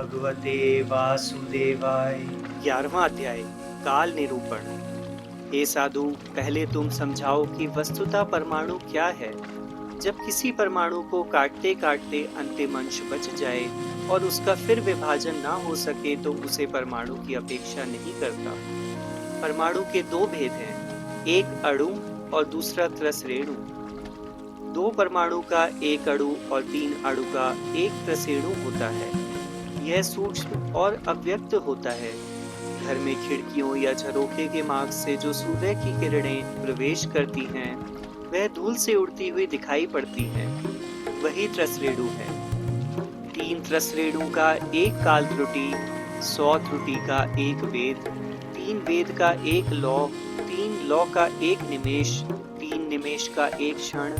भगवते वासुदेवाय। 11वां अध्याय काल निरूपण। हे साधु, पहले तुम समझाओ कि वस्तुतः परमाणु क्या है। जब किसी परमाणु को काटते काटते अंतिम अंश बच जाए और उसका फिर विभाजन ना हो सके तो उसे परमाणु की अपेक्षा नहीं करता। परमाणु के दो भेद हैं, एक अणु और दूसरा त्रस रेणु। दो परमाणु का एक अणु और तीन अणु का एक त्रसेणु होता है। यह सूक्ष्म और अव्यक्त होता है। घर में खिड़कियों या झरोखे के मार्ग से जो सूर्य की किरणें प्रवेश करती हैं, वह धूल से उड़ती हुई दिखाई पड़ती हैं। वही त्रसरेणु है। तीन त्रसरेणु का एक काल त्रुटि, 100 त्रुटि का एक वेद, 3 वेद का एक लौ, 3 लौ का एक निमेष, 3 निमेष का एक क्षण,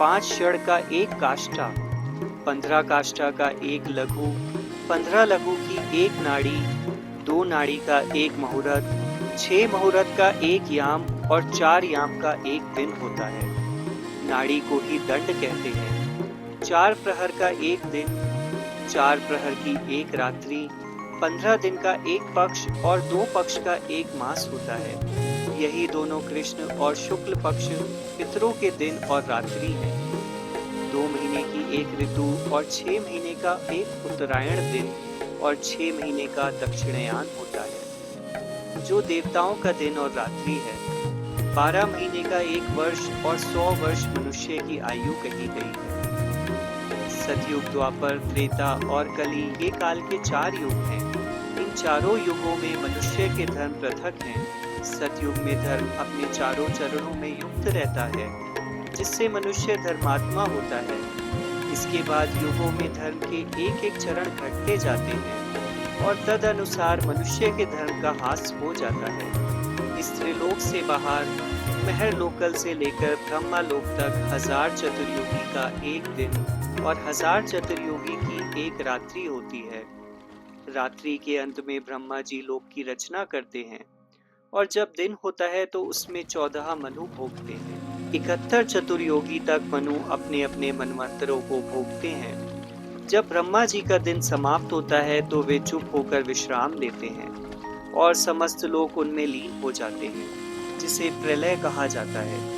5 क्षण का एक काष्ठा, 15 काष्ठा का एक लघु, 15 लघु की एक नाड़ी, 2 नाड़ी का एक मुहूर्त, 6 मुहूर्त का एक याम और 4 याम का एक दिन होता है। नाड़ी को ही दंड कहते हैं। 4 प्रहर का एक दिन, 4 प्रहर की एक रात्रि, 15 दिन का एक पक्ष और 2 पक्ष का एक मास होता है। यही दोनों कृष्ण और शुक्ल पक्ष पितरों के दिन और रात्रि हैं। 2 महीने की एक ऋतु और 6 महीने का एक उत्तरायण दिन और 6 महीने का दक्षिणायन होता है, जो देवताओं का दिन और रात्रि है। 12 महीने का एक वर्ष और 100 वर्ष मनुष्य की आयु कही गई है। सतयुग, द्वापर, त्रेता और कली ये काल के 4 युग हैं। इन चारों युगों में मनुष्य के धर्म पृथक हैं। सतयुग में धर्म अपने चारों चरणों में युक्त रहता है, जिससे मनुष्य धर्मात्मा होता है। इसके बाद युगों में धर्म के एक एक चरण घटते जाते हैं और तद अनुसार मनुष्य के धर्म का ह्रास हो जाता है। इस त्रिलोक से बाहर महर लोकल से लेकर ब्रह्मालोक तक 1000 चतुर्युगी का एक दिन और 1000 चतुर्युगी की एक रात्रि होती है। रात्रि के अंत में ब्रह्मा जी लोक की रचना करते हैं और जब दिन होता है तो उसमें 14 मनु भोगते हैं। 71 चतुर्योगी तक मनु अपने अपने मनवंतरों को भोगते हैं। जब ब्रह्मा जी का दिन समाप्त होता है तो वे चुप होकर विश्राम लेते हैं और समस्त लोग उनमें लीन हो जाते हैं, जिसे प्रलय कहा जाता है।